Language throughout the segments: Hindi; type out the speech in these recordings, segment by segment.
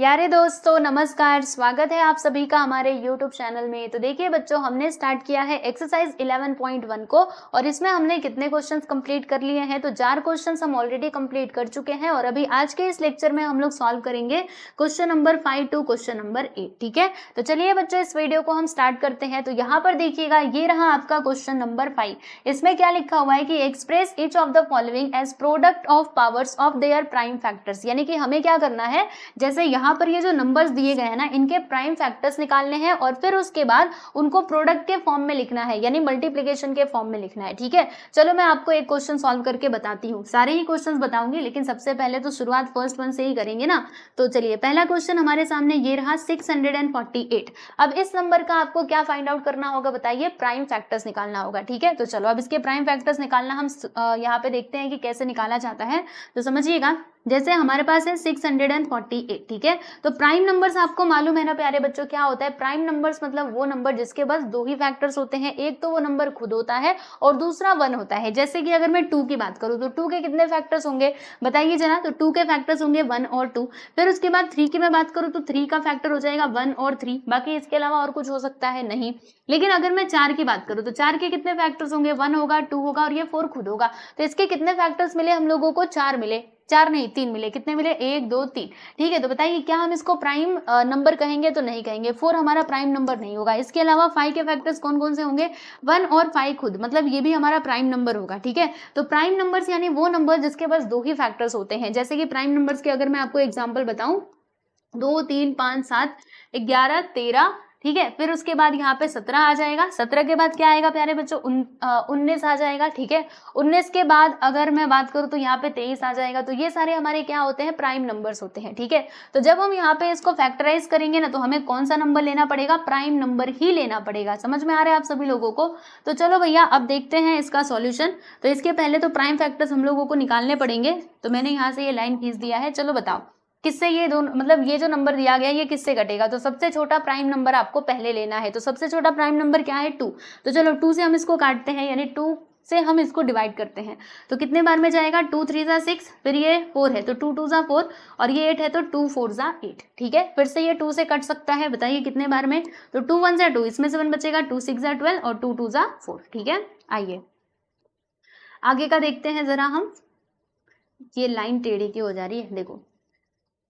प्यारे दोस्तों नमस्कार, स्वागत है आप सभी का हमारे YouTube चैनल में। तो देखिए बच्चों, हमने स्टार्ट किया है एक्सरसाइज 11.1 को और इसमें हमने कितने क्वेश्चंस कंप्लीट कर लिए हैं। तो 4 क्वेश्चंस हम ऑलरेडी कंप्लीट कर चुके हैं और अभी आज के इस लेक्चर में हम लोग सॉल्व करेंगे question number 5 to question number 8। ठीक है, तो चलिए बच्चों इस वीडियो को हम स्टार्ट करते हैं। तो यहाँ पर देखिएगा, ये रहा आपका क्वेश्चन नंबर 5। इसमें क्या लिखा हुआ है कि express each of the following as product of powers of their prime factors. यानी कि हमें क्या करना है, जैसे यहाँ पर ये जो नंबर्स दिए गए हैं ना, इनके प्राइम फैक्टर्स निकालने हैं और फिर उसके बाद उनको प्रोडक्ट के फॉर्म में लिखना है, यानी मल्टीप्लिकेशन के फॉर्म में लिखना है। ठीक है, चलो मैं आपको एक क्वेश्चन सॉल्व करके बताती हूँ। सारे ही क्वेश्चंस बताऊंगी, लेकिन सबसे पहले तो शुरुआत फर्स्ट वन से ही करेंगे ना। तो चलिए, पहला क्वेश्चन हमारे सामने ये रहा 648। अब इस नंबर का आपको क्या फाइंड आउट करना होगा बताइए, प्राइम फैक्टर्स निकालना होगा। ठीक है, तो चलो अब इसके प्राइम फैक्टर्स निकालना हम यहाँ पे देखते हैं कि कैसे निकाला जाता है। तो समझिएगा, जैसे हमारे पास है 648। ठीक है, तो प्राइम नंबर्स आपको मालूम है ना प्यारे बच्चों, क्या होता है प्राइम नंबर्स, मतलब वो नंबर जिसके पास दो ही फैक्टर्स होते हैं। एक तो वो नंबर खुद होता है और दूसरा 1 होता है। जैसे कि अगर मैं 2 की बात करूं तो 2 के कितने फैक्टर्स होंगे बताइए जरा। तो 2 के फैक्टर्स होंगे 1 और 2। फिर उसके बाद 3 की मैं बात करूं तो 3 का फैक्टर हो जाएगा 1 और 3। बाकी इसके अलावा और कुछ हो सकता है नहीं। लेकिन अगर मैं 4 की बात करूं तो 4 के कितने फैक्टर्स होंगे, 1 होगा, 2 होगा और ये 4 खुद होगा। तो इसके कितने फैक्टर्स मिले हम लोगों को, 4 मिले। 4 नहीं 3 मिले। कितने मिले, 1 2 3। ठीक है, तो बताइए क्या हम इसको प्राइम नंबर कहेंगे? तो नहीं कहेंगे। 4 हमारा प्राइम नंबर नहीं होगा। इसके अलावा 5 के फैक्टर्स कौन कौन से होंगे, 1 और 5 खुद, मतलब ये भी हमारा प्राइम नंबर होगा। ठीक है, तो प्राइम नंबर्स यानी वो नंबर जिसके पास दो ही फैक्टर्स होते हैं। जैसे कि प्राइम नंबर्स के अगर मैं आपको एग्जाम्पल बताऊं, 2 3 5 7 11 13। ठीक है, फिर उसके बाद यहाँ पे 17 आ जाएगा। 17 के बाद क्या आएगा प्यारे बच्चों, 19 आ जाएगा। ठीक है, 19 के बाद अगर मैं बात करूँ तो यहाँ पे 23 आ जाएगा। तो ये सारे हमारे क्या होते हैं, प्राइम नंबर्स होते हैं। ठीक है, तो जब हम यहाँ पे इसको फैक्टराइज करेंगे ना, तो हमें कौन सा नंबर लेना पड़ेगा, प्राइम नंबर ही लेना पड़ेगा। समझ में आ रहा है आप सभी लोगों को? तो चलो भैया अब देखते हैं इसका सॉल्यूशन। तो इसके पहले तो प्राइम फैक्टर्स हम लोगों को निकालने पड़ेंगे। तो मैंने यहाँ से ये लाइन खींच दिया है। चलो बताओ किससे ये दोनों, मतलब ये जो नंबर दिया गया है ये किससे कटेगा। तो सबसे छोटा प्राइम नंबर आपको पहले लेना है। तो सबसे छोटा प्राइम नंबर क्या है, 2। तो चलो 2 से हम इसको काटते हैं, यानी 2 से हम इसको डिवाइड करते हैं। तो कितने बार में जाएगा, 2 3 जा 6, फिर ये 4 है तो 2 2 जा 4 और ये 8 है तो 2 4 जा 8। ठीक है, फिर से ये 2 से कट सकता है, बताइए कितने बार में। तो 2 1 जा 2, इसमें से 1 बचेगा, 2 6 जा 12 और 2 2 जा 4। ठीक है, आइए आगे का देखते हैं जरा हम। ये लाइन टेढ़ी की हो जा रही है, देखो।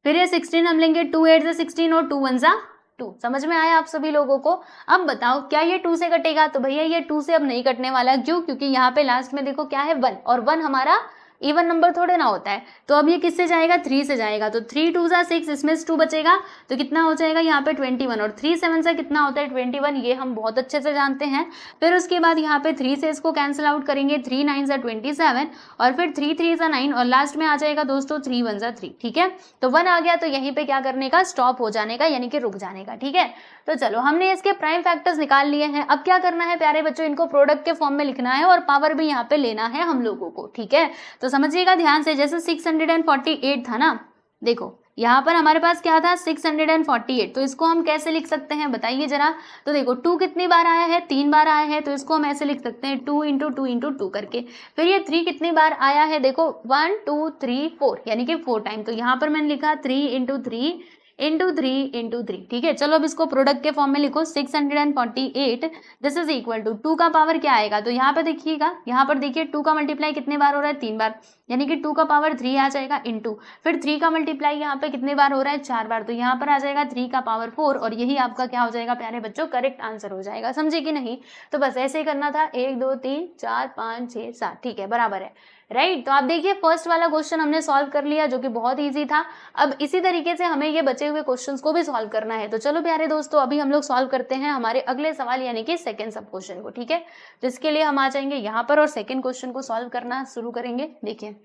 फिर ये 16 हम लेंगे, 2 8 जा 16 और 2 1 जा 2। समझ में आया आप सभी लोगों को? अब बताओ क्या ये 2 से कटेगा? तो भैया ये 2 से अब नहीं कटने वाला। क्यों? क्योंकि यहाँ पे लास्ट में देखो क्या है, 1, और 1 हमारा इवन नंबर थोड़े ना होता है। तो अब ये किससे जाएगा, 3 से जाएगा। तो 3 2 जा 6, इसमें से 2 बचेगा तो कितना हो जाएगा यहाँ पे 21, और 3 7 से कितना होता है 21, ये हम बहुत अच्छे से जानते हैं। फिर उसके बाद यहाँ पे 3 से इसको कैंसिल आउट करेंगे, 3 9 जा 27 और फिर 3 3 जा 9 और लास्ट में आ जाएगा दोस्तों 3 1 जा 3। ठीक है, तो 1 आ गया तो यहीं पे क्या करने का, स्टॉप हो जाने का, यानी कि रुक जाने का। ठीक है, तो चलो हमने इसके प्राइम फैक्टर्स निकाल लिए हैं। अब क्या करना है प्यारे बच्चों, इनको प्रोडक्ट के फॉर्म में लिखना है और पावर भी यहाँ पे लेना है हम लोगों को। ठीक है, तो समझिएगा ध्यान से। जैसे 648 था ना, देखो यहाँ पर हमारे पास क्या था, 648। तो इसको हम कैसे लिख सकते हैं बताइए जरा। तो देखो 2 कितनी बार आया है, 3 बार आया है। तो इसको हम ऐसे लिख सकते हैं 2 × 2 × 2 करके। फिर ये 3 कितनी बार आया है, देखो 1 2 3 4, यानी कि 4 टाइम। तो यहाँ पर मैंने लिखा 3 × 3 × 3 × 3। ठीक है, चलो अब इसको प्रोडक्ट के फॉर्म में लिखो। 648 दिस इज इक्वल टू 2 का पावर क्या आएगा। तो यहाँ पे देखिएगा, यहाँ पर देखिए 2 का मल्टीप्लाई कितने बार हो रहा है, 3 बार, यानी कि 2 का पावर 3 आ जाएगा इंटू, फिर 3 का मल्टीप्लाई यहाँ पे कितने बार हो रहा है, 4 बार। तो यहाँ पर आ जाएगा 3 का पावर 4 और यही आपका क्या हो जाएगा प्यारे बच्चों, करेक्ट आंसर हो जाएगा। समझे कि नहीं? तो बस ऐसे ही करना था, 1 2 3 4 5 6 7। ठीक है, बराबर है, राइट। तो आप देखिए फर्स्ट वाला क्वेश्चन हमने सॉल्व कर लिया, जो कि बहुत इजी था। अब इसी तरीके से हमें ये बचे हुए क्वेश्चंस को भी सॉल्व करना है। तो चलो प्यारे दोस्तों, अभी हम लोग सॉल्व करते हैं हमारे अगले सवाल, यानी कि सेकंड सब क्वेश्चन को। ठीक है, जिसके लिए हम आ जाएंगे यहाँ पर और सेकंड क्वेश्चन को सॉल्व करना शुरू करेंगे। देखिए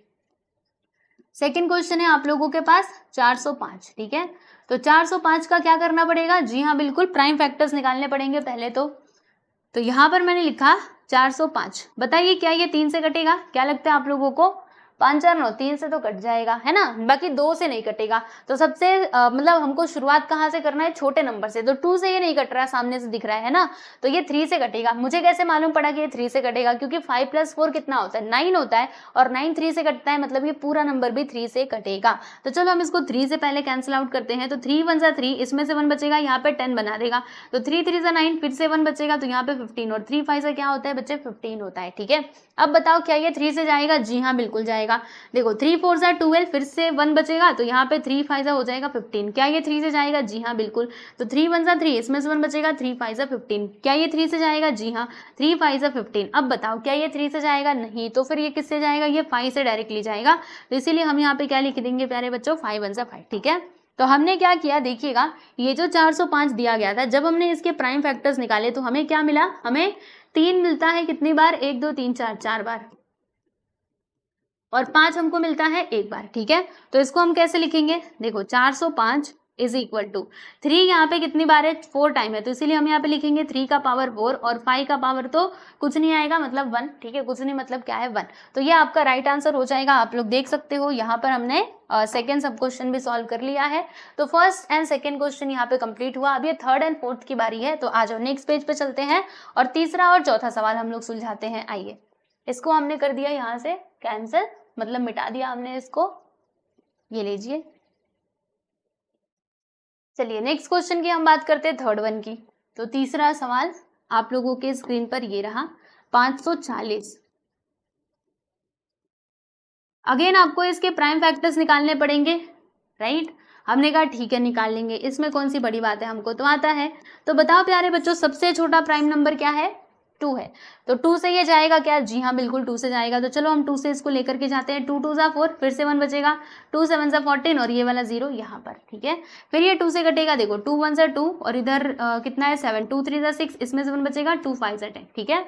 सेकंड क्वेश्चन है आप लोगों के पास 405। ठीक है, तो 405 का क्या करना पड़ेगा, जी हाँ बिल्कुल, प्राइम फैक्टर्स निकालने पड़ेंगे पहले तो यहाँ पर मैंने लिखा 405। बताइए क्या ये 3 से कटेगा? क्या लगता है आप लोगों को? 5 4 9, 3 से तो कट जाएगा, है ना, बाकी 2 से नहीं कटेगा। तो सबसे मतलब हमको शुरुआत कहाँ से करना है, छोटे नंबर से। तो 2 से ये नहीं कट रहा है, सामने से दिख रहा है ना, तो ये 3 से कटेगा। मुझे कैसे मालूम पड़ा कि ये 3 से कटेगा, क्योंकि 5 + 4 कितना होता है, 9 होता है, और 9 3 से कटता है, मतलब ये पूरा नंबर भी 3 से कटेगा। तो चलो हम इसको 3 से पहले कैंसिल आउट करते हैं। तो 3 1 3, इसमें से 1 बचेगा, यहाँ पे 10 बना देगा, तो 3 3 9, फिर से 1 बचेगा, तो यहाँ पे 15, और 3 5 क्या होता है बच्चे, 15 होता है। ठीक है, अब बताओ क्या ये 3 से जाएगा, जी हाँ बिल्कुल जाएगा। देखो 3 4 12, फिर से 1 बचेगा, तो यहाँ पे 3 5 हो जाएगा 15, क्या ये 3 से जाएगा, जी हाँ बिल्कुल। तो 3 1 3, इसमें से 1 बचेगा, 3 5 15, क्या ये 3 से जाएगा, जी हाँ, 3 5 15। अब बताओ क्या ये 3 से जाएगा, नहीं, तो फिर ये किससे जाएगा, ये 5 से डायरेक्टली जाएगा। तो इसीलिए हम यहाँ पे क्या लिख देंगे प्यारे बच्चों, 5 1 5। ठीक है, तो हमने क्या किया, देखिएगा ये जो 405 दिया गया था, जब हमने इसके प्राइम फैक्टर्स निकाले तो हमें क्या मिला, हमें 3 मिलता है कितनी बार, 1 2 3 4, 4 बार, और 5 हमको मिलता है 1 बार। ठीक है, तो इसको हम कैसे लिखेंगे, देखो 405 इज इक्वल टू 3, यहाँ पे कितनी बार है, 4 टाइम है, तो इसीलिए हम यहाँ पे लिखेंगे 3 का पावर 4, और 5 का पावर तो कुछ नहीं आएगा, मतलब 1। ठीक है, कुछ नहीं मतलब क्या है, 1। तो ये आपका राइट आंसर हो जाएगा। आप लोग देख सकते हो यहाँ पर हमने सेकेंड सब क्वेश्चन भी सॉल्व कर लिया है। तो फर्स्ट एंड सेकेंड क्वेश्चन यहाँ पे कंप्लीट हुआ। अब ये थर्ड एंड फोर्थ की बारी है, तो आ जाओ नेक्स्ट पेज पे चलते हैं और तीसरा और चौथा सवाल हम लोग सुलझाते हैं। आइए, इसको हमने कर दिया यहाँ से कैंसिल, मतलब मिटा दिया हमने इसको, ये लीजिए। चलिए नेक्स्ट क्वेश्चन की हम बात करते हैं, थर्ड वन की। तो तीसरा सवाल आप लोगों के स्क्रीन पर ये रहा, 540। अगेन आपको इसके प्राइम फैक्टर्स निकालने पड़ेंगे, राइट। हमने कहा ठीक है निकाल लेंगे, इसमें कौन सी बड़ी बात है, हमको तो आता है। तो बताओ प्यारे बच्चों, सबसे छोटा प्राइम नंबर क्या है, 2 है। तो 2 से ये जाएगा क्या, जी हाँ बिल्कुल 2 से जाएगा। तो चलो हम 2 से इसको लेकर के जाते हैं। 2 2 4, फिर से 1 बचेगा, 2 7 14, और ये वाला 0 यहाँ पर। ठीक है, फिर ये 2 से कटेगा, देखो 2 1 2, और इधर कितना है 7, 2 3 6, इसमें से 1 बचेगा, 2 5 10। ठीक है,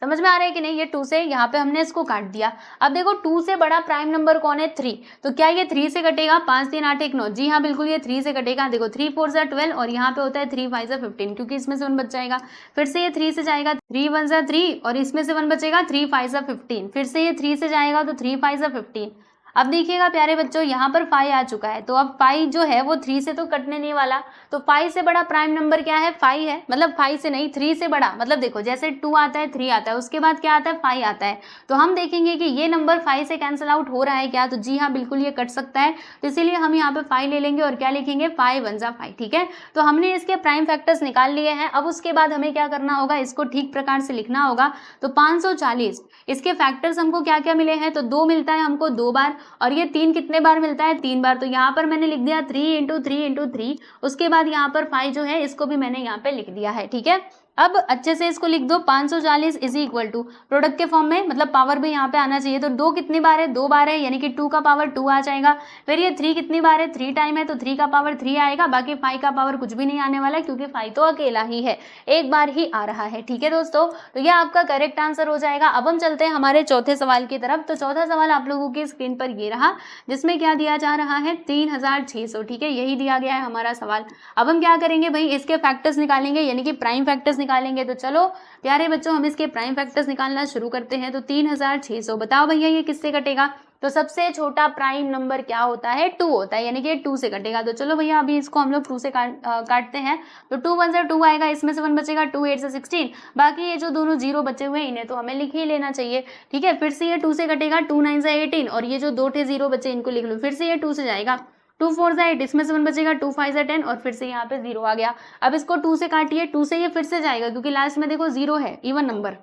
समझ में आ रहा है कि नहीं, ये 2 से यहाँ पे हमने इसको काट दिया। अब देखो 2 से बड़ा प्राइम नंबर कौन है, 3। तो क्या ये 3 से कटेगा, 5 3 8 1 9, जी हाँ बिल्कुल ये 3 से कटेगा। देखो 3 4 12, और यहाँ पे होता है 3 5 15, क्योंकि इसमें से 1 बच जाएगा। फिर से ये 3 से जाएगा, 3 1 3, और इसमें से 1 बचेगा, 3 5 15। फिर से ये 3 से जाएगा, तो 3 5 15। अब देखिएगा प्यारे बच्चों, यहाँ पर 5 आ चुका है, तो अब 5 जो है वो 3 से तो कटने नहीं वाला। तो 5 से बड़ा प्राइम नंबर क्या है, 5 है, मतलब 5 से नहीं 3 से बड़ा, मतलब देखो जैसे 2 आता है, 3 आता है, उसके बाद क्या आता है, 5 आता है। तो हम देखेंगे कि ये नंबर 5 से कैंसिल आउट हो रहा है क्या, तो जी हाँ बिल्कुल ये कट सकता है। तो इसीलिए हम यहाँ पे 5 ले लेंगे, और क्या लिखेंगे, 5 1 5। ठीक है, तो हमने इसके प्राइम फैक्टर्स निकाल लिए हैं। अब उसके बाद हमें क्या करना होगा, इसको ठीक प्रकार से लिखना होगा। तो 540, इसके फैक्टर्स हमको क्या क्या मिले हैं, तो 2 मिलता है हमको 2 बार, और ये 3 कितने बार मिलता है, 3 बार। तो यहाँ पर मैंने लिख दिया 3 × 3 × 3। उसके बाद यहाँ पर 5 जो है इसको भी मैंने यहाँ पे लिख दिया है। ठीक है, अब अच्छे से इसको लिख दो, 540 इज इक्वल टू प्रोडक्ट के फॉर्म में, मतलब पावर भी यहाँ पे आना चाहिए। तो 2 कितनी बार है, 2 बार है, यानी कि 2 का पावर 2 आ जाएगा। फिर ये 3 कितनी बार है, 3 टाइम है, तो 3 का पावर 3 आएगा। बाकी 5 का पावर कुछ भी नहीं आने वाला, क्योंकि 5 तो अकेला ही है, एक बार ही आ रहा है। ठीक है दोस्तों, तो ये आपका करेक्ट आंसर हो जाएगा। अब हम चलते हैं हमारे चौथे सवाल की तरफ। तो चौथा सवाल आप लोगों की स्क्रीन पर ये रहा, जिसमें क्या दिया जा रहा है, 3600। ठीक है, यही दिया गया है हमारा सवाल। अब हम क्या करेंगे भाई, इसके फैक्टर्स निकालेंगे, यानी कि प्राइम फैक्टर्स निकालेंगे। तो चलो प्यारे बच्चों, हम इसके प्राइम फैक्टर्स निकालना शुरू करते हैं। तो 3600, बताओ भैया ये किससे कटेगा। तो सबसे छोटा प्राइम नंबर क्या होता है, 2 होता है, यानी कि 2 से कटेगा। तो चलो भैया अभी इसको हम लोग 2 से काटते हैं। तो 2 1 2 आएगा, इसमें से 1 बचेगा, 2 8 16। बाकी ये जो दोनों 0 बचे हुए हैं, इन्हें तो हमें लिख ही लेना चाहिए। ठीक है, फिर से ये 2 से कटेगा, 2 9 18, और ये जो 2 थे 0 बचे, इनको लिख लो। फिर से ये 2 से जाएगा, 2 4 8, इसमें से 1 बचेगा, 2 5 10, और फिर से यहाँ पे 0 आ गया। अब इसको 2 से काटिए, 2 से ये फिर से जाएगा, क्योंकि लास्ट में देखो 0 है, इवन नंबर,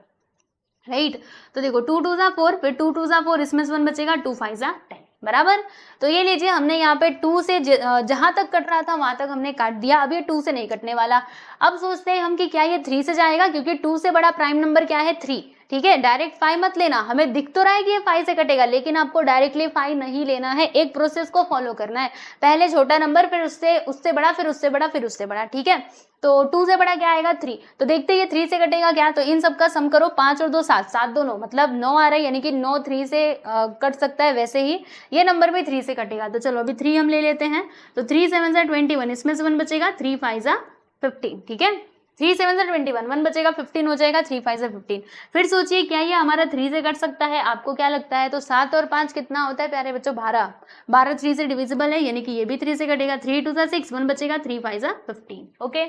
राइट। तो देखो 2 2 4, फिर 2 2 4, इसमें से 1 बचेगा, 2 5 10, बराबर। तो ये लीजिए, हमने यहाँ पे 2 से जहां तक कट रहा था वहां तक हमने काट दिया। अब ये 2 से नहीं कटने वाला। अब सोचते हैं हम कि क्या ये 3 से जाएगा, क्योंकि 2 से बड़ा प्राइम नंबर क्या है, 3। ठीक है, डायरेक्ट 5 मत लेना, हमें दिख तो रहा है कि ये 5 से कटेगा, लेकिन आपको डायरेक्टली 5 नहीं लेना है, एक प्रोसेस को फॉलो करना है। पहले छोटा नंबर, फिर उससे बड़ा, फिर उससे बड़ा, फिर उससे बड़ा। ठीक है, तो 2 से बड़ा क्या आएगा, 3। तो देखते हैं ये 3 से कटेगा क्या। तो इन सब का सम करो, 5 और 2 7, 7 2 9, मतलब 9 आ रहा है, यानी कि 9 3 से कट सकता है। वैसे ही ये नंबर भी 3 से कटेगा। तो चलो अभी 3 हम ले लेते हैं। तो 3 7 21, इसमें से 1 बचेगा, 3 5 15। ठीक है, 3 7 से 21, 1 बचेगा 15 हो जाएगा, 3 5 से 15। फिर सोचिए क्या ये हमारा 3 से कट सकता है, आपको क्या लगता है? तो 7 और 5 कितना होता है प्यारे बच्चों? 12। 12 3 से डिविजिबल है, यानी कि ये भी 3 से कटेगा। 3 2 से 6, 1 बचेगा, 3 5 से 15। ओके,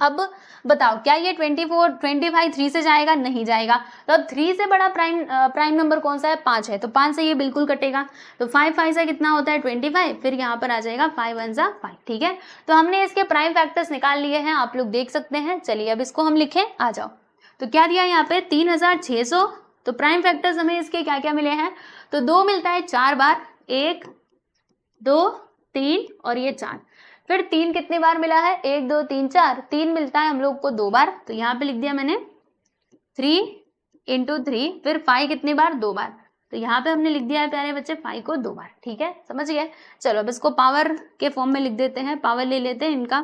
अब बताओ क्या ये 24 25 3 से जाएगा? नहीं जाएगा। तो अब 3 से बड़ा प्राइम नंबर कौन सा है? 5 है, तो 5 से ये बिल्कुल कटेगा। तो 5 5 से कितना होता है? 25। फिर यहाँ पर आ जाएगा 5 1 जा 5। ठीक है, तो हमने इसके प्राइम फैक्टर्स निकाल लिए हैं, आप लोग देख सकते हैं। चलिए अब इसको हम लिखें, आ जाओ। तो क्या दिया यहाँ पे? 3600। तो प्राइम फैक्टर्स हमें इसके क्या क्या मिले हैं? तो 2 मिलता है 4 बार, 1 2 3 और ये 4। फिर 3 कितनी बार मिला है? 1 2 3 4। 3 मिलता है हम लोग को 2 बार, तो यहाँ पे लिख दिया मैंने 3 × 3। फिर 5 कितनी बार? 2 बार, तो यहाँ पे हमने लिख दिया है प्यारे बच्चे 5 को 2 बार। ठीक है, समझ गए? चलो अब इसको पावर के फॉर्म में लिख देते हैं, पावर ले लेते हैं इनका।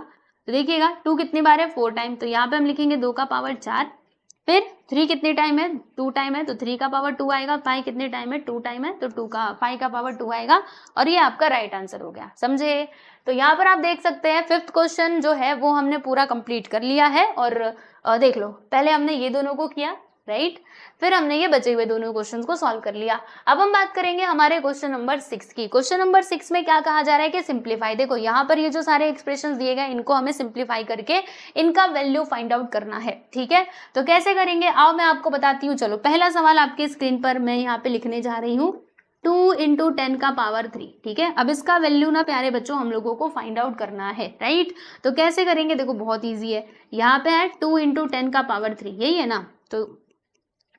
तो देखिएगा 2 कितनी बार है? 4 टाइम, तो यहाँ पे हम लिखेंगे 2 का पावर 4। फिर 3 कितने टाइम है? 2 टाइम है, तो 3 का पावर 2 आएगा। 5 कितने टाइम है? 2 टाइम है, तो 5 का पावर 2 आएगा। और ये आपका राइट आंसर हो गया, समझे? तो यहाँ पर आप देख सकते हैं 5th क्वेश्चन जो है वो हमने पूरा कंप्लीट कर लिया है। और देख लो, पहले हमने ये दोनों को किया, राइट, फिर हमने ये बचे हुए दोनों क्वेश्चंस को सॉल्व कर लिया। अब हम बात करेंगे हमारे क्वेश्चन नंबर 6 की। क्वेश्चन नंबर 6 में क्या कहा जा रहा है कि सिंप्लीफाई। देखो यहाँ पर ये जो सारे एक्सप्रेशंस दिए गए इनको हमें सिंप्लीफाई करके इनका वैल्यू फाइंड आउट करना है। ठीक है, तो कैसे करेंगे आओ मैं आपको बताती हूँ। चलो पहला सवाल आपकी स्क्रीन पर मैं यहाँ पे लिखने जा रही हूँ, 2 × 10 का पावर 3। ठीक है, अब इसका वैल्यू ना प्यारे बच्चों हम लोगों को फाइंड आउट करना है, राइट। तो कैसे करेंगे? देखो बहुत ईजी है, यहाँ पे है 2 × 10 का पावर 3, यही है ना। तो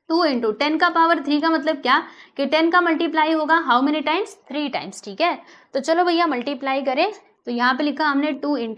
2 × 10 का पावर 3 का मतलब क्या कि 10 का मल्टीप्लाई होगा हाउ मेनी टाइम्स? 3 टाइम्स। ठीक है, तो चलो भैया मल्टीप्लाई करें। तो यहाँ पे लिखा हमने 2 ×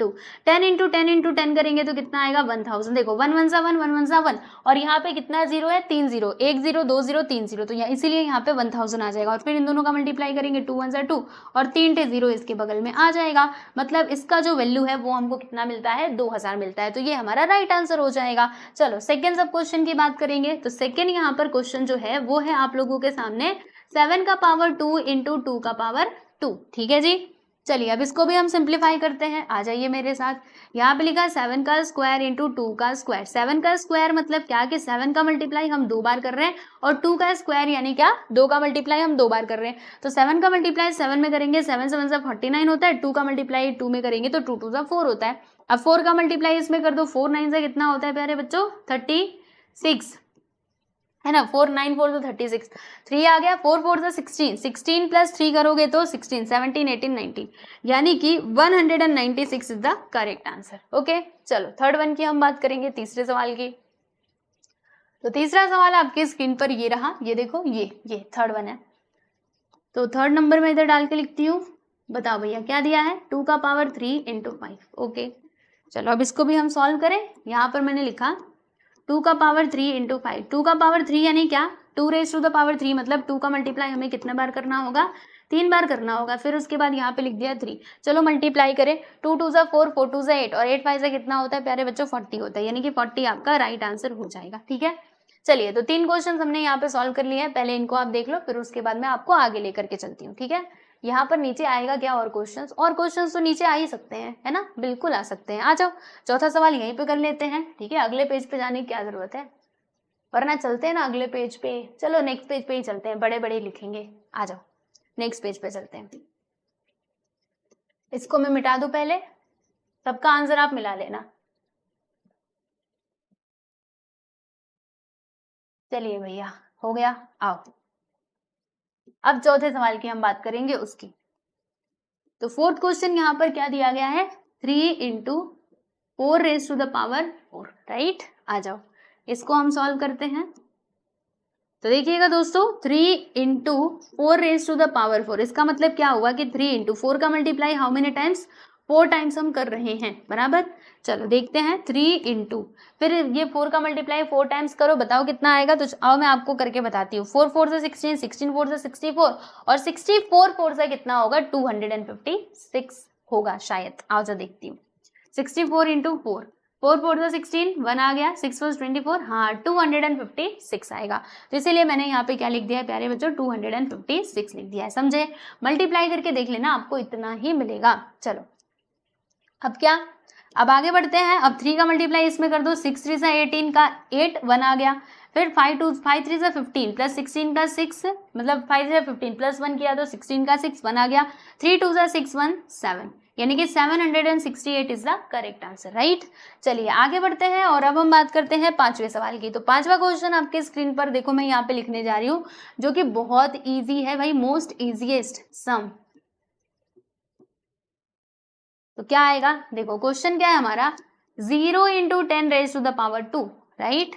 10 × 10 × 10 करेंगे तो कितना आएगा? 1000। देखो 1 1 सा 1 1 1 सा 1, और यहाँ पे कितना जीरो है? 3 0, 1 0 2 0 3 0, तो इसीलिए यहाँ पे 1000 आ जाएगा। और फिर इन दोनों का मल्टीप्लाई करेंगे, 2 1 सा 2 और 3 टे 0 इसके बगल में आ जाएगा। मतलब इसका जो वैल्यू है वो हमको कितना मिलता है? 2000 मिलता है। तो ये हमारा राइट आंसर हो जाएगा। चलो सेकेंड सब क्वेश्चन की बात करेंगे। तो सेकेंड यहाँ पर क्वेश्चन जो है वो है आप लोगों के सामने 7 का पावर 2 × 2 का पावर 2। ठीक है जी, चलिए अब इसको भी हम सिंप्लीफाई करते हैं, आ जाइए मेरे साथ। यहाँ पे लिखा है 7 का स्क्वायर × 2 का स्क्वायर। 7 का स्क्वायर मतलब क्या कि 7 का मल्टीप्लाई हम 2 बार कर रहे हैं, और 2 का स्क्वायर यानी क्या? 2 का मल्टीप्लाई हम 2 बार कर रहे हैं। तो 7 का मल्टीप्लाई 7 में करेंगे, 7 7 से 49 होता है। 2 का मल्टीप्लाई 2 में करेंगे तो 2 2 से 4 होता है। अब 4 का मल्टीप्लाई इसमें कर दो, 4 9 से कितना होता है प्यारे बच्चों? 36, है ना। 4 9 4 तो 36, 3 आ गया, 4 4 से 16, 16 प्लस 3 करोगे तो 16, 17 18 19, यानी कि 196 is the correct answer. Okay, चलो थर्ड वन की हम बात करेंगे, तीसरे सवाल की। तो तीसरा सवाल आपकी स्क्रीन पर ये रहा, ये देखो, ये थर्ड वन है। तो थर्ड नंबर में इधर डाल के लिखती हूँ। बताओ भैया क्या दिया है? 2 का पावर 3 × 5। ओके, चलो अब इसको भी हम सॉल्व करें। यहाँ पर मैंने लिखा 2 का पावर 3 × 5। 2 का पावर 3 यानी क्या? 2 रेज़ टू द पावर 3, मतलब 2 का मल्टीप्लाई हमें कितने बार करना होगा? 3 बार करना होगा। फिर उसके बाद यहाँ पे लिख दिया 3। चलो मल्टीप्लाई करें, 2 2 सा 4, 4 2 सा 8 और 8 5 से कितना होता है प्यारे बच्चों? 40 होता है, यानी कि 40 आपका राइट आंसर हो जाएगा। ठीक है, चलिए तो 3 क्वेश्चन हमने यहाँ पे सॉल्व कर लिए हैं। पहले इनको आप देख लो, फिर उसके बाद मैं आपको आगे लेकर के चलती हूँ। ठीक है, यहाँ पर नीचे आएगा क्या? और क्वेश्चंस तो नीचे आ ही सकते हैं, है ना, बिल्कुल आ सकते हैं। आ जाओ, चौथा सवाल यहीं पे कर लेते हैं। ठीक है, अगले पेज पे जाने की क्या जरूरत है, वरना चलते हैं ना अगले पेज पे। चलो नेक्स्ट पेज पे ही चलते हैं, बड़े बड़े लिखेंगे। आ जाओ नेक्स्ट पेज पे चलते हैं। इसको मैं मिटा दूं पहले, सबका आंसर आप मिला लेना। चलिए भैया हो गया, आओ अब चौथे सवाल की हम बात करेंगे उसकी। तो फोर्थ क्वेश्चन यहाँ पर क्या दिया गया है? 3 × 4 raise to the power 4, right. आ जाओ इसको हम सॉल्व करते हैं। तो देखिएगा दोस्तों, 3 × 4 रेज़ टू द पावर 4, इसका मतलब क्या हुआ कि 3 × 4 का multiply how many times? 4 times हम कर रहे हैं, बराबर। चलो देखते हैं 3 × फिर ये 4 का मल्टीप्लाई 4 टाइम्स करो, बताओ कितना आएगा। तो आओ मैं आपको करके बताती हूँ। 4 4 से 16, 16 4 से 64 और 64 4 से कितना होगा? 256 होगा शायद। आओ जो देखती हूँ, 64 × 4, 4 4 से 16, 1 आ गया, 6 4 24, हाँ 256 आएगा। तो इसीलिए मैंने यहाँ पे क्या लिख दिया है प्यारे बच्चों? 256 लिख दिया है, समझे। मल्टीप्लाई करके देख लेना, आपको इतना ही मिलेगा। चलो अब क्या, अब आगे बढ़ते हैं। अब 3 का मल्टीप्लाई इसमें कर दो, 6 3 सा 18 का 8 1 आ गया। फिर 5 3 सा 15 प्लस 16 का 6, मतलब 5 3 सा 15 प्लस 1 किया तो 16 का 6 1 आ गया। 3 2 सा 6 1 7, यानी कि 768 is the correct answer, right. चलिए आगे बढ़ते हैं और अब हम बात करते हैं 5वें सवाल की। तो 5वां क्वेश्चन आपके स्क्रीन पर देखो, मैं यहाँ पे लिखने जा रही हूँ, जो कि बहुत ईजी है भाई, मोस्ट ईजीएस्ट सम। तो क्या आएगा, देखो क्वेश्चन क्या है हमारा, 0 × 10⁻², राइट।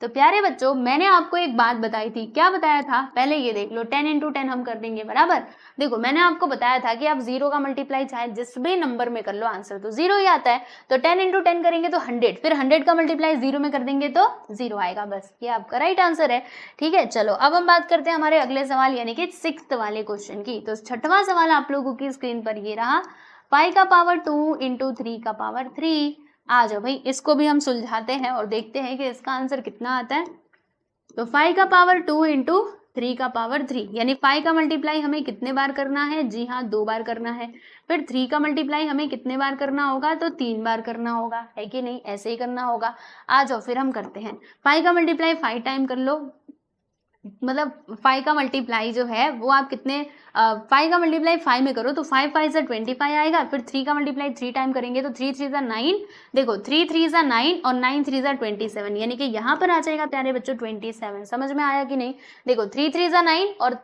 तो प्यारे बच्चों, मैंने आपको एक बात बताई थी, क्या बताया था, पहले ये देख लो, 10 × 10 हम कर देंगे बराबर। देखो मैंने आपको बताया था कि आप 0 का मल्टीप्लाई चाहे जिस भी नंबर में कर लो, आंसर तो 0 ही आता है। तो 10 × 10 करेंगे तो 100, फिर 100 का मल्टीप्लाई 0 में कर देंगे तो 0 आएगा, बस ये आपका राइट आंसर है। ठीक है, चलो अब हम बात करते हैं हमारे अगले सवाल यानी कि 6th वाले क्वेश्चन की। तो 6वां सवाल आप लोगों की स्क्रीन पर ये रहा, 5 का पावर 2 × 3 का पावर 3। आ जाओ भाई, इसको भी हम सुलझाते हैं और देखते हैं कि इसका आंसर कितना आता है। तो 5 का पावर 2 × 3 का पावर 3, यानी 5 का मल्टीप्लाई हमें कितने बार करना है, जी हाँ 2 बार करना है। फिर 3 का मल्टीप्लाई हमें कितने बार करना होगा, तो 3 बार करना होगा, है कि नहीं, ऐसे ही करना होगा। आ जाओ फिर हम करते हैं, 5 का मल्टीप्लाई 5 टाइम कर लो, मतलब 5 का मल्टीप्लाई जो है वो आप कितने 5 का मल्टीप्लाई 5 में करो तो 5 5 से 25 आएगा। फिर 3 का मल्टीप्लाई 3 टाइम करेंगे तो 3 3 सा 9, देखो 3 3 सा 9 और 9 3 सा 27, यानी कि यहाँ पर आ जाएगा प्यारे बच्चों 27। समझ में आया कि नहीं, देखो 3 3 सा 9 और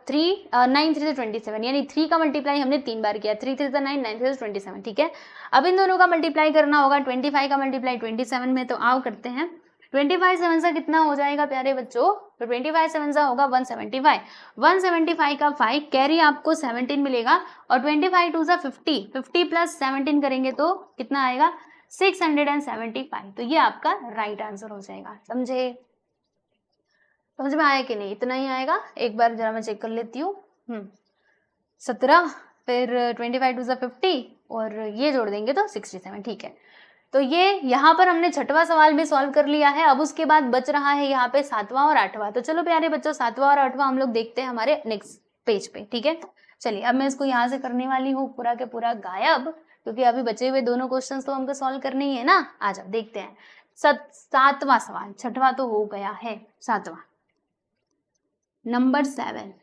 9 3 से 27, यानी 3 का मल्टीप्लाई हमने 3 बार किया, 3 3 सा 9 9 3 से 27। ठीक है, अब इन दोनों का मल्टीप्लाई करना होगा, 25 का मल्टीप्लाई 27 में, तो आओ करते हैं। 25 7 सा कितना हो जाएगा प्यारे बच्चों, तो 25 7 सा होगा 175। 175 का 5 कैरी आपको 17 मिलेगा, और 25 2 सा 50, 50 प्लस 17 करेंगे तो कितना आएगा, 675। तो ये आपका राइट आंसर हो जाएगा, समझे, समझ में आया कि नहीं, इतना ही आएगा। एक बार जरा मैं चेक कर लेती हूँ। 17, फिर 25 2 सा 50 और ये जोड़ देंगे तो 67। ठीक है, तो ये यहाँ पर हमने 6वां सवाल भी सॉल्व कर लिया है। अब उसके बाद बच रहा है यहाँ पे 7वां और 8वां। तो चलो प्यारे बच्चों, 7वां और 8वां हम लोग देखते हैं हमारे नेक्स्ट पेज पे। ठीक है, चलिए अब मैं इसको यहाँ से करने वाली हूँ पूरा के पूरा गायब, क्योंकि अभी बचे हुए दोनों क्वेश्चन तो हमको सॉल्व करने ही है ना। आ जाओ देखते हैं 7वां सवाल, 6वां तो हो गया है, 7वां नंबर 7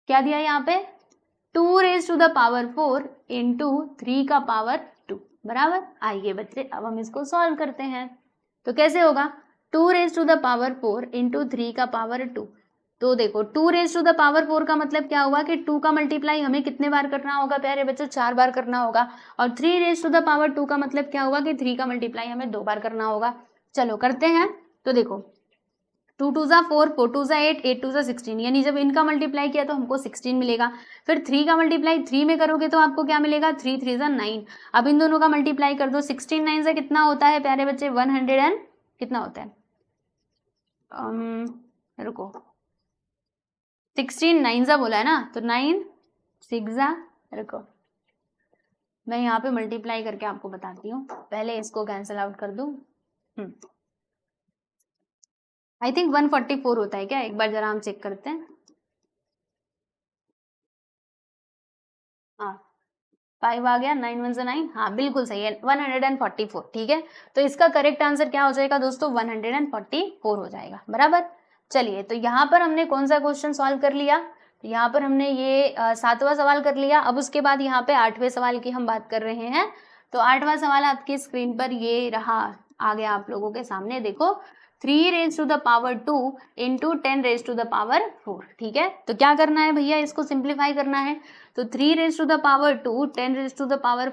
क्या दिया यहाँ पे, 2⁻⁴ इंटू 3 का पावर 2 बराबर। आइए बच्चे अब हम इसको सॉल्व करते हैं। तो कैसे होगा, 2⁻⁴ इंटू 3 का पावर 2। तो देखो 2⁻⁴ का मतलब क्या हुआ कि 2 का मल्टीप्लाई हमें कितने बार करना होगा प्यारे बच्चों, 4 बार करना होगा। और 3⁻² का मतलब क्या हुआ कि 3 का मल्टीप्लाई हमें 2 बार करना होगा। चलो करते हैं। तो देखो 2 2 सा 4, 4 2 सा 8, 8 2 सा 16, यानी जब इनका मल्टीप्लाई किया तो हमको 16 मिलेगा। फिर 3 का मल्टीप्लाई 3 में करोगे तो आपको क्या मिलेगा, 3 3 सा 9। अब इन दोनों का मल्टीप्लाई कर दो, 16 9 से कितना होता है प्यारे बच्चे, 100 एंड कितना होता है, रुको 16 9 सा बोला है ना, तो 9 6 सा, रुको मैं यहाँ पे मल्टीप्लाई करके आपको बताती हूँ, पहले इसको कैंसिल आउट कर दूँ। आई थिंक 144 होता है क्या, एक बार जरा हम चेक करते हैं। हाँ 5 आ गया, 9 1 से 9, हाँ बिल्कुल सही है, 144। ठीक है, तो इसका करेक्ट आंसर क्या हो जाएगा दोस्तों, 144 हो जाएगा बराबर। चलिए तो यहाँ पर हमने कौन सा क्वेश्चन सॉल्व कर लिया, तो यहाँ पर हमने ये 7वां सवाल कर लिया। अब उसके बाद यहाँ पे 8वें सवाल की हम बात कर रहे हैं। तो 8वां सवाल आपकी स्क्रीन पर ये रहा, आ गया आप लोगों के सामने, देखो 3⁻² इंटू 10⁻⁴। ठीक है, तो क्या करना है भैया, इसको सिंप्लीफाई करना है। तो 3⁻², 10⁻⁴,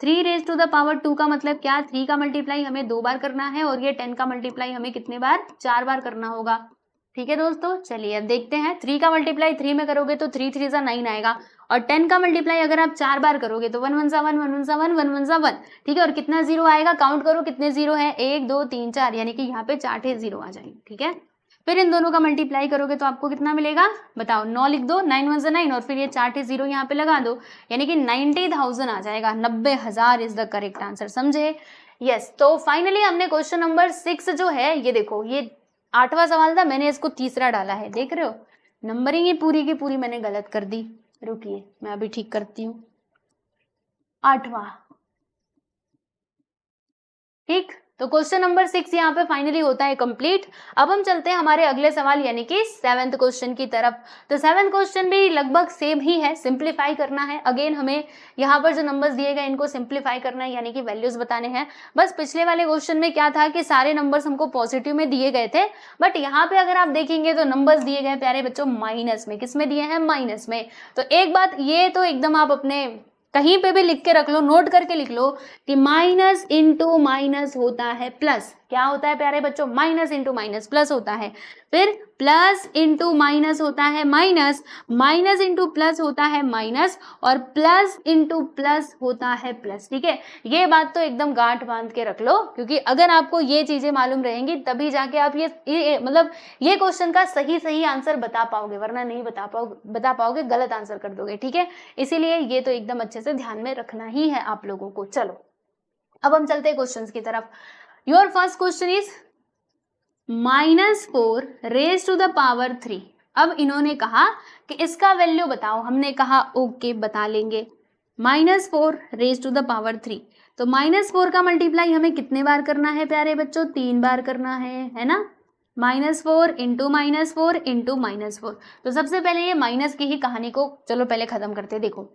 3⁻² का मतलब क्या, 3 का मल्टीप्लाई हमें 2 बार करना है, और ये 10 का मल्टीप्लाई हमें कितने बार, 4 बार करना होगा। ठीक है दोस्तों, चलिए अब देखते हैं। 3 का मल्टीप्लाई 3 में करोगे तो 3 3 सा 9 आएगा, और 10 का मल्टीप्लाई अगर आप 4 बार करोगे तो 1 1 सा 1, 1 1 सा 1, 1 1 सा 1। ठीक है, और कितना जीरो आएगा, काउंट करो कितने जीरो है, 1 2 3 4, यानी कि यहाँ पे 4 जीरो आ जाएंगे। ठीक है, फिर इन दोनों का मल्टीप्लाई करोगे तो आपको कितना मिलेगा, बताओ, 9 लिख दो, 9 1 से 9, और फिर ये 4 जीरो यहाँ पे लगा दो, यानी कि 90,000 आ जाएगा, 90,000 इज द करेक्ट आंसर, समझे। यस, तो फाइनली हमने क्वेश्चन नंबर 6 जो है, ये देखो ये 8वां सवाल था, मैंने इसको तीसरा डाला है, देख रहे हो, नंबरिंग ही पूरी की पूरी मैंने गलत कर दी। रुकिए मैं अभी ठीक करती हूँ। 8वां, ठीक, तो क्वेश्चन नंबर 6 यहाँ पे फाइनली होता है कंप्लीट। अब हम चलते हैं हमारे अगले सवाल यानी कि 7th क्वेश्चन की तरफ। तो 7th क्वेश्चन भी लगभग सेम ही है, सिंप्लीफाई करना है। अगेन हमें यहाँ पर जो नंबर्स दिए गए इनको सिंप्लीफाई करना है यानी कि वैल्यूज बताने हैं। बस पिछले वाले क्वेश्चन में क्या था कि सारे नंबर्स हमको पॉजिटिव में दिए गए थे, बट यहाँ पे अगर आप देखेंगे तो नंबर्स दिए गए प्यारे बच्चों माइनस में। किस में दिए हैं? माइनस में। तो एक बात ये तो एकदम आप अपने कहीं पे भी लिख के रख लो, नोट करके लिख लो कि माइनस इंटू माइनस होता है प्लस। क्या होता है प्यारे बच्चों? माइनस इंटू माइनस प्लस होता है। फिर प्लस इंटू माइनस होता है माइनस, माइनस इंटू प्लस होता है माइनस, और प्लस इंटू प्लस होता है प्लस। ठीक है, ये बात तो एकदम गांठ बांध के रख लो, क्योंकि अगर आपको ये चीजें मालूम रहेंगी तभी जाके आप ये मतलब ये क्वेश्चन का सही आंसर बता पाओगे, वरना नहीं बता पाओगे, गलत आंसर कर दोगे। ठीक है, इसीलिए ये तो एकदम अच्छे से ध्यान में रखना ही है आप लोगों को। चलो अब हम चलते हैं क्वेश्चंस की तरफ। Your first question is -4 raise to the power 3। अब इन्होंने कहा कि इसका वैल्यू बताओ। हमने कहा ओके बता लेंगे। -4 रेज टू द पावर 3, तो -4 का मल्टीप्लाई हमें कितने बार करना है प्यारे बच्चों? 3 बार करना है ना। -4 इंटू -4 इंटू -4। तो सबसे पहले ये माइनस की ही कहानी को चलो पहले खत्म करते। देखो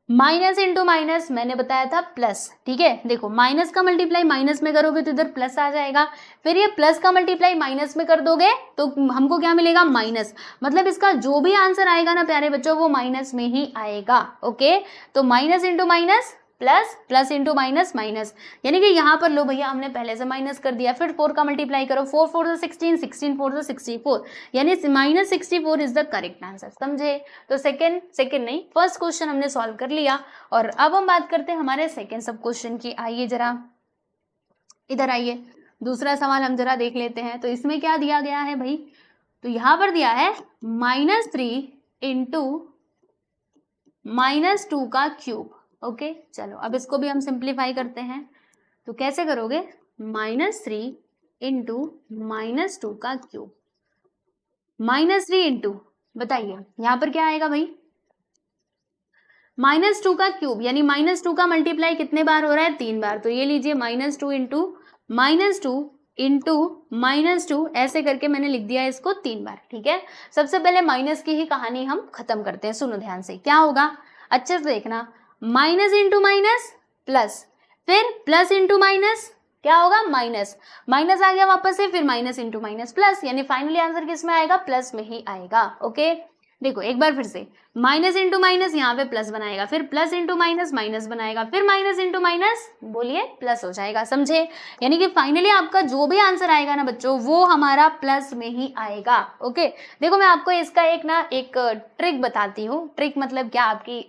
माइनस इंटू माइनस मैंने बताया था प्लस। ठीक है, देखो माइनस का मल्टीप्लाई माइनस में करोगे तो इधर प्लस आ जाएगा, फिर ये प्लस का मल्टीप्लाई माइनस में कर दोगे तो हमको क्या मिलेगा? माइनस। मतलब इसका जो भी आंसर आएगा ना प्यारे बच्चों वो माइनस में ही आएगा। ओके, तो minus into minus plus, plus into minus minus, यानी कि यहाँ पर लो भैया हमने पहले से माइनस कर दिया। फिर 4 का मल्टीप्लाई करो, 4 4 से 16, 16 4 से 64, यानी -64 इज द करेक्ट आंसर। समझे? तो सेकंड नहीं, फर्स्ट क्वेश्चन हमने सॉल्व कर लिया। और अब हम बात करते हैं हमारे सेकंड सब क्वेश्चन की। आइए जरा इधर आइए, दूसरा सवाल हम जरा देख लेते हैं। तो इसमें क्या दिया गया है भाई? तो यहाँ पर दिया है -3 इंटू -2 का क्यूब। ओके, चलो अब इसको भी हम सिंप्लीफाई करते हैं। तो कैसे करोगे? -3 इंटू -2 का क्यूब, -3 इंटू, बताइए यहाँ पर क्या आएगा भाई? -2 का क्यूब, यानी -2 का मल्टीप्लाई कितने बार हो रहा है? 3 बार। तो ये लीजिए -2 इंटू -2 इंटू -2, ऐसे करके मैंने लिख दिया इसको 3 बार। ठीक है, सबसे पहले माइनस की ही कहानी हम खत्म करते हैं। सुनो ध्यान से, क्या होगा अच्छे से देखना। माइनस इंटू माइनस प्लस, फिर प्लस इंटू माइनस क्या होगा? माइनस, माइनस आ गया वापस से, फिर माइनस इंटू माइनस प्लस, यानी फाइनली आंसर किस में आएगा? प्लस में ही आएगा। ओके, देखो एक बार फिर से, माइनस इंटू माइनस यहाँ पे प्लस बनाएगा, फिर प्लस इंटू माइनस माइनस बनाएगा, फिर माइनस इंटू माइनस बोलिए प्लस हो जाएगा। समझे? यानी कि फाइनली आपका जो भी आंसर आएगा ना बच्चों वो हमारा प्लस में ही आएगा। ओके, देखो मैं आपको इसका एक ट्रिक बताती हूँ। ट्रिक मतलब क्या, आपकी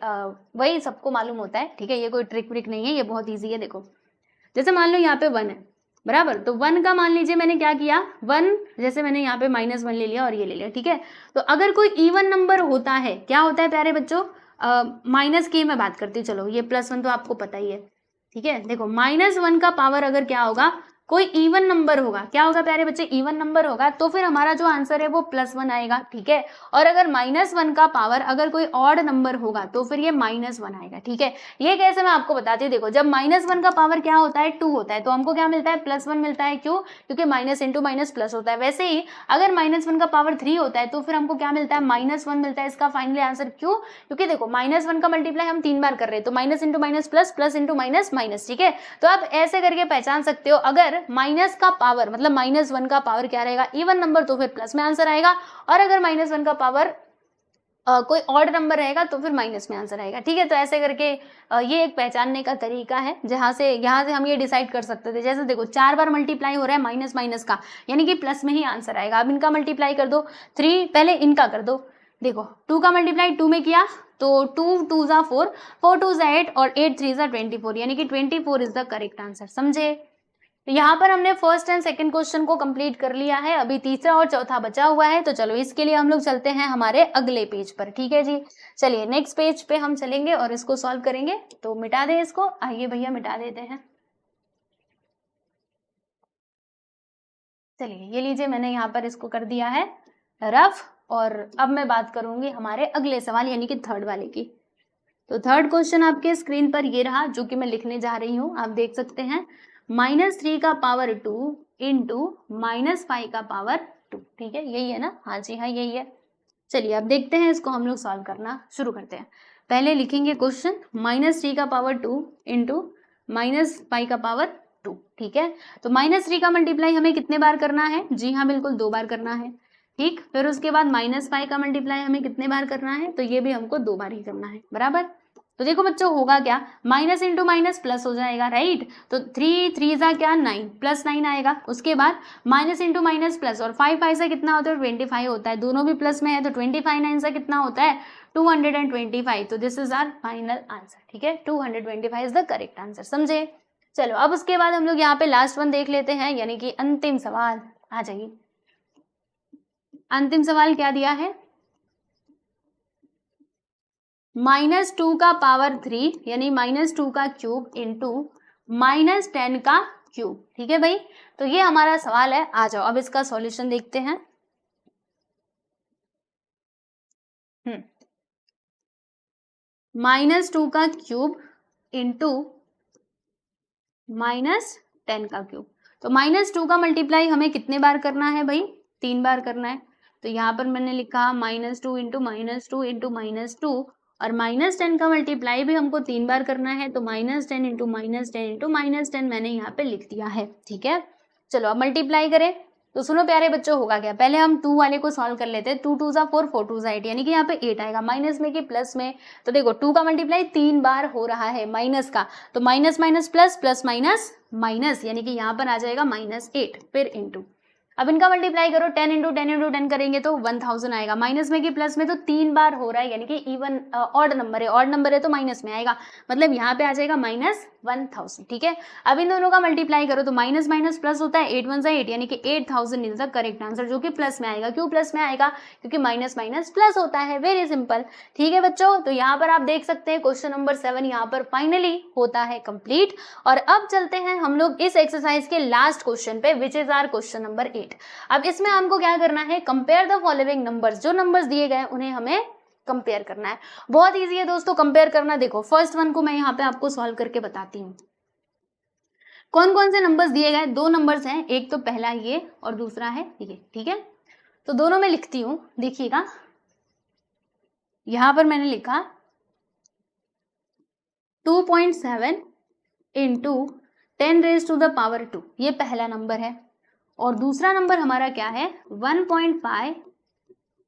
वही सबको मालूम होता है। ठीक है, ये कोई ट्रिक व्रिक नहीं है, ये बहुत ईजी है। देखो जैसे मान लो यहाँ पे 1 है बराबर, तो 1 का मान लीजिए मैंने क्या किया, 1 जैसे मैंने यहाँ पे -1 ले लिया और ये ले लिया। ठीक है, तो अगर कोई इवन नंबर होता है, क्या होता है प्यारे बच्चों? माइनस की मैं बात करती हूँ। चलो ये +1 तो आपको पता ही है। ठीक है, देखो -1 का पावर अगर क्या होगा, कोई इवन नंबर होगा, क्या होगा प्यारे बच्चे? इवन नंबर होगा, तो फिर हमारा जो आंसर है वो +1 आएगा। ठीक है, और अगर -1 का पावर अगर कोई ऑड नंबर होगा तो फिर ये -1 आएगा। ठीक है, ये कैसे मैं आपको बताती हूँ। देखो जब -1 का पावर क्या होता है? 2 होता है, तो हमको क्या मिलता है? +1 मिलता है। क्यों? क्योंकि माइनस इंटू माइनस प्लस होता है। वैसे ही अगर -1 का पावर 3 होता है तो फिर हमको क्या मिलता है? -1 मिलता है। इसका फाइनली आंसर क्यों? क्योंकि देखो -1 का मल्टीप्लाई हम 3 बार कर रहे हैं, तो minus into minus plus, plus into minus minus. ठीक है, तो आप ऐसे करके पहचान सकते हो, अगर माइनस का पावर मतलब -1 का पावर क्या रहेगा? इवन नंबर, तो फिर प्लस में आंसर आएगा, और अगर -1 का पावर कोई ऑड नंबर रहेगा तो फिर माइनस में आंसर आएगा। ठीक है, तो ऐसे करके ये एक पहचानने का तरीका है, यहाँ से हम ये डिसाइड कर सकते थे। जैसे देखो 4 बार मल्टीप्लाई हो रहा है माइनस माइनस का, यानी कि प्लस में ही आंसर आएगा। अब इनका मल्टीप्लाई कर दो, 3 पहले इनका कर दो। देखो 2 का मल्टीप्लाई 2 में किया तो 2 2 ज़ा 4, 4 2 ज़ा 8 और 8 3 ज़ा 24, यानी कि 24 इज द करेक्ट आंसर। समझे? तो यहाँ पर हमने फर्स्ट एंड सेकंड क्वेश्चन को कंप्लीट कर लिया है, अभी तीसरा और चौथा बचा हुआ है। तो चलो इसके लिए हम लोग चलते हैं हमारे अगले पेज पर। ठीक है जी, चलिए नेक्स्ट पेज पे हम चलेंगे और इसको सॉल्व करेंगे। तो मिटा दें इसको, आइए भैया मिटा देते हैं। चलिए ये लीजिए, मैंने यहाँ पर इसको कर दिया है रफ, और अब मैं बात करूंगी हमारे अगले सवाल यानी कि थर्ड वाले की। तो थर्ड क्वेश्चन आपके स्क्रीन पर ये रहा, जो कि मैं लिखने जा रही हूँ, आप देख सकते हैं। -3 का पावर 2 इंटू -5 का पावर 2, ठीक है, यही है ना? हाँ जी हाँ, यही है। चलिए अब देखते हैं, इसको हम लोग सॉल्व करना शुरू करते हैं। पहले लिखेंगे क्वेश्चन, -3 का पावर 2 इंटू -5 का पावर 2, ठीक है। तो -3 का मल्टीप्लाई हमें कितने बार करना है? जी हाँ, बिल्कुल 2 बार करना है, ठीक। फिर उसके बाद -5 का मल्टीप्लाई हमें कितने बार करना है? तो ये भी हमको 2 बार ही करना है, बराबर। तो देखो बच्चों, होगा क्या, माइनस इंटू माइनस प्लस हो जाएगा, राइट। तो 3 जा क्या 9, +9 आएगा। उसके बाद माइनस इंटू माइनस प्लस, और 5 से कितना होता है? 25 होता है, दोनों भी प्लस में है, तो 25 9 से कितना होता है? 225। तो this is our final answer, ठीक है, 225 इज द करेक्ट आंसर, समझे। चलो अब उसके बाद हम लोग यहाँ पे लास्ट वन देख लेते हैं, यानी कि अंतिम सवाल। आ जाइए, अंतिम सवाल क्या दिया है? -2 का पावर 3 यानी -2 का क्यूब इंटू -10 का क्यूब, ठीक है भाई। तो ये हमारा सवाल है, आ जाओ अब इसका सॉल्यूशन देखते हैं। -2 का क्यूब इंटू -10 का क्यूब। तो -2 का मल्टीप्लाई हमें कितने बार करना है भाई? 3 बार करना है। तो यहाँ पर मैंने लिखा -2 इंटू -2 इंटू -2, और -10 का मल्टीप्लाई भी हमको 3 बार करना है, तो -10 इंटू -10 इंटू -10 मैंने यहाँ पे लिख दिया है, ठीक है। चलो अब मल्टीप्लाई करें। तो सुनो प्यारे बच्चों, होगा क्या, पहले हम 2 वाले को सॉल्व कर लेते हैं। 2 2 जा 4, 4 2 जा 8, यानी कि यहाँ पे 8 आएगा, माइनस में कि प्लस में। तो देखो 2 का मल्टीप्लाई 3 बार हो रहा है माइनस का, तो minus minus plus, plus minus minus, यानी कि यहाँ पर आ जाएगा -8, फिर इंटू। अब इनका मल्टीप्लाई करो, 10 इंटू 10 इंटू 10 करेंगे तो 1000 आएगा, माइनस में कि प्लस में, तो 3 बार हो रहा है, यानी कि इवन ऑड नंबर है, ऑड नंबर है तो माइनस में आएगा, मतलब यहाँ पे आ जाएगा -1000, ठीक है। अब इन दोनों का मल्टीप्लाई करो तो माइनस माइनस प्लस होता है, 8 1 8, यानी कि 8000 इज द करेक्ट आंसर, जो कि प्लस में आएगा। क्यों प्लस में आएगा? क्योंकि माइनस माइनस प्लस होता है, वेरी सिंपल, ठीक है बच्चों। तो यहाँ पर आप देख सकते हैं क्वेश्चन नंबर 7 यहाँ पर फाइनली होता है कंप्लीट। और अब चलते हैं हम लोग इस एक्सरसाइज के लास्ट क्वेश्चन पे, which is our question number 8। अब इसमें हमको क्या करना है? कंपेयर द फॉलोइंग नंबर्स, जो नंबर्स दिए गए उन्हें हमें कंपेयर करना है। बहुत इजी है दोस्तों कंपेयर करना। देखो फर्स्ट वन को मैं यहाँ पे आपको सॉल्व करके बताती हूँ। कौन कौन से नंबर्स दिए गए? 2 नंबर्स हैं, एक तो पहला ये और दूसरा है ये, ठीक है। तो दोनों में लिखती हूँ, देखिएगा यहां पर मैंने लिखा 2.7 इंटू 10⁻², ये पहला नंबर है। और दूसरा नंबर हमारा क्या है? 1.5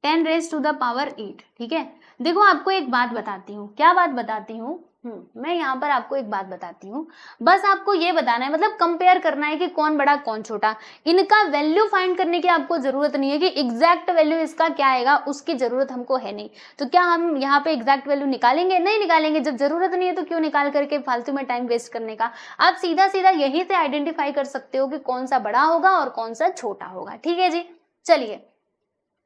10⁻8, ठीक है। देखो आपको एक बात बताती हूँ, क्या बात बताती हूँ, मैं यहाँ पर आपको एक बात बताती हूँ। बस आपको ये बताना है, मतलब कंपेयर करना है कि कौन बड़ा कौन छोटा। इनका वैल्यू फाइंड करने की आपको जरूरत नहीं है कि एग्जैक्ट वैल्यू इसका क्या आएगा, उसकी जरूरत हमको है नहीं। तो क्या हम यहाँ पे एग्जैक्ट वैल्यू निकालेंगे? नहीं निकालेंगे। जब जरूरत नहीं है तो क्यों निकाल करके फालतू में टाइम वेस्ट करने का। आप सीधा सीधा यहीं से आइडेंटिफाई कर सकते हो कि कौन सा बड़ा होगा और कौन सा छोटा होगा, ठीक है जी। चलिए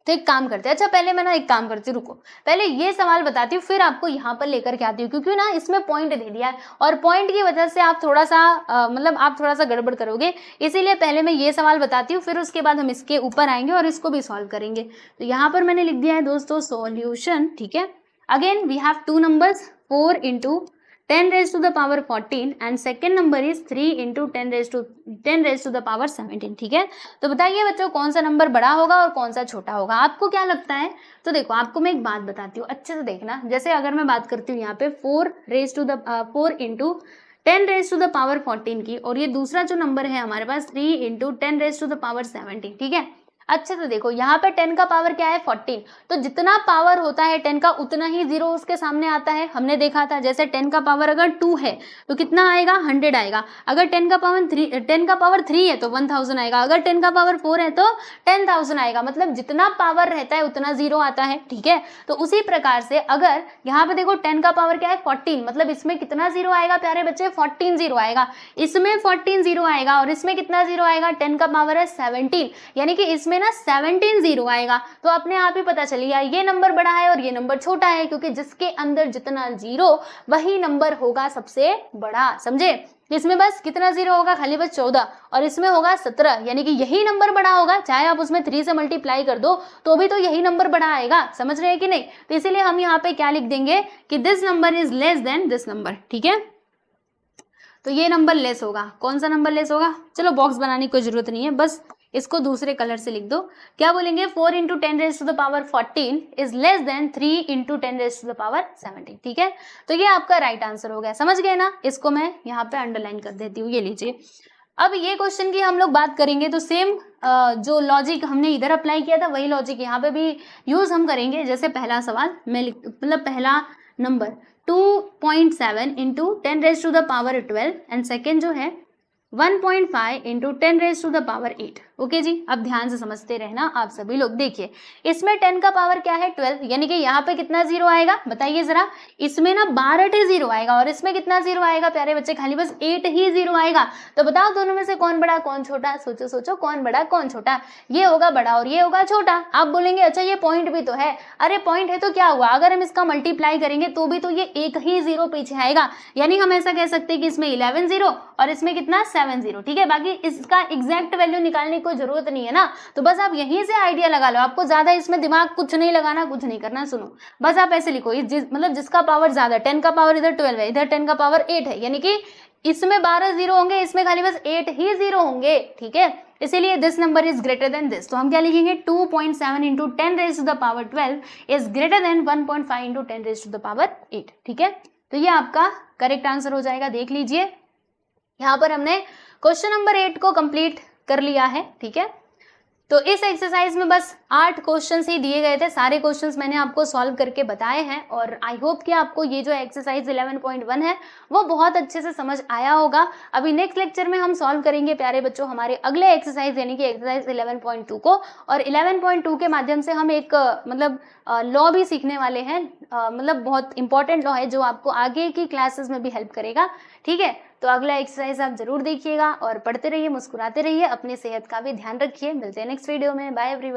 तो एक काम करते हैं, अच्छा पहले मैं ना एक काम करती हूँ, रुको पहले ये सवाल बताती हूँ, फिर आपको यहाँ पर लेकर के आती हूँ, क्योंकि ना इसमें पॉइंट दे दिया है और पॉइंट की वजह से आप थोड़ा सा मतलब आप थोड़ा सा गड़बड़ करोगे, इसीलिए पहले मैं ये सवाल बताती हूँ, फिर उसके बाद हम इसके ऊपर आएंगे और इसको भी सॉल्व करेंगे। तो यहाँ पर मैंने लिख दिया है दोस्तों सॉल्यूशन, ठीक है। Again we have 2 numbers, 4 into 10⁻14 and second number is 3 into 10⁻17, ठीक है। तो बताइए बच्चों कौन सा नंबर बड़ा होगा और कौन सा छोटा होगा, आपको क्या लगता है? तो देखो आपको मैं एक बात बताती हूँ, अच्छे से देखना। जैसे अगर मैं बात करती हूँ यहाँ पे 4 इंटू 10⁻14 की, और ये दूसरा जो नंबर है हमारे पास 3 इंटू 10⁻17, ठीक है। अच्छे से देखो यहाँ पे 10 का पावर क्या है? 14। तो जितना पावर होता है 10 का उतना ही जीरो उसके सामने आता है, हमने देखा था। जैसे 10 का पावर अगर 2 है तो कितना आएगा? 100 आएगा। अगर 10 का पावर 3 है तो 1000 आएगा। अगर 10 का पावर 4 है तो 10,000 आएगा। मतलब जितना पावर रहता है उतना जीरो आता है, ठीक है। तो उसी प्रकार से अगर यहाँ पे देखो 10 का पावर क्या है? 14, मतलब इसमें कितना जीरो आएगा प्यारे बच्चे? 14 जीरो आएगा। इसमें 14 जीरो आएगा और इसमें कितना जीरो आएगा? 10 का पावर है 17, यानी कि इसमें ना 17 जीरो आएगा। तो अपने आप ही पता चलिए ये नंबर बड़ा है और ये नंबर छोटा है, क्योंकि जिसके अंदर जितना जीरो वही नंबर होगा सबसे बड़ा, समझे। इसमें बस कितना जीरो होगा? खाली बस 14, और इसमें होगा 17, यानी कि यही नंबर बड़ा होगा। चाहे आप उसमें 3 से मल्टीप्लाई कर दो तो भी तो यही नंबर बड़ा आएगा, समझ रहे हैं कि नहीं। तो इसीलिए हम यहाँ पे क्या लिख देंगे कि this number is less than this number, ठीक है। तो ये नंबर लेस होगा। कौन सा नंबर लेस होगा? चलो बॉक्स बनाने की कोई जरूरत नहीं है, बस इसको दूसरे कलर से लिख दो। क्या बोलेंगे? 4 into 10⁻14 is less than 3 into 10⁻17। ठीक है, तो ये आपका राइट आंसर हो गया। समझ गए ना? इसको मैं यहाँ पे अंडरलाइन कर देती हूँ, ये लीजिए। अब ये क्वेश्चन की हम लोग बात करेंगे तो सेम जो लॉजिक हमने इधर अप्लाई किया था वही लॉजिक यहाँ पे भी यूज हम करेंगे। जैसे पहला सवाल मैं मतलब पहला नंबर 2.7 इंटू 10⁻12 एंड सेकेंड जो है 1.5 इंटू 10⁻8। ओके जी, अब ध्यान से समझते रहना आप सभी लोग। देखिए इसमें 10 का पावर क्या है? 12, यानी कि यहाँ पे कितना जीरो आएगा बताइए जरा। इसमें ना 12 जीरो आएगा और इसमें कितना जीरो आएगा प्यारे बच्चे? खाली बस 8 ही जीरो आएगा। तो बताओ दोनों में से कौन बड़ा कौन छोटा? सोचो सोचो, कौन बड़ा कौन छोटा? ये होगा बड़ा और ये होगा छोटा। आप बोलेंगे अच्छा ये पॉइंट भी तो है। अरे पॉइंट है तो क्या हुआ, अगर हम इसका मल्टीप्लाई करेंगे तो भी तो ये एक ही जीरो पीछे आएगा। यानी हम ऐसा कह सकते हैं कि इसमें 11 जीरो और इसमें कितना 7 जीरो। ठीक है, बाकी इसका एग्जैक्ट वैल्यू निकालने की कोई जरूरत नहीं है ना, तो बस आप यहीं से आइडिया लगा लो। आपको ज्यादा इसमें दिमाग कुछ नहीं लगाना, कुछ नहीं करना। सुनो, बस आप ऐसे लिखो, मतलब जिसका पावर ज्यादा, 10 का पावर इधर 12 है, इधर 10 का पावर 8 है, यानी कि इसमें 12 जीरो होंगे, इसमें खाली बस 8 ही जीरो होंगे। ठीक है, इसीलिए this number is greater than this. तो हम क्या लिखेंगे? 2.7 into 10⁻12 is greater than 1.5 into 10⁻8। ठीक है, तो ये आपका करेक्ट आंसर हो जाएगा। देख लीजिए यहाँ पर हमने क्वेश्चन नंबर 8 को कंप्लीट कर लिया है। ठीक है, तो इस एक्सरसाइज में बस 8 क्वेश्चंस ही दिए गए थे। सारे क्वेश्चंस मैंने आपको सॉल्व करके बताए हैं और आई होप कि आपको ये जो एक्सरसाइज 11.1 है वो बहुत अच्छे से समझ आया होगा। अभी नेक्स्ट लेक्चर में हम सॉल्व करेंगे प्यारे बच्चों हमारे अगले एक्सरसाइज यानी कि एक्सरसाइज 11.2 को, और 11.2 के माध्यम से हम एक मतलब लॉ भी सीखने वाले हैं। मतलब बहुत इंपॉर्टेंट लॉ है जो आपको आगे की क्लासेस में भी हेल्प करेगा। ठीक है, तो अगला एक्सरसाइज आप जरूर देखिएगा और पढ़ते रहिए, मुस्कुराते रहिए, अपनी सेहत का भी ध्यान रखिए। मिलते हैं नेक्स्ट वीडियो में। Bye everyone.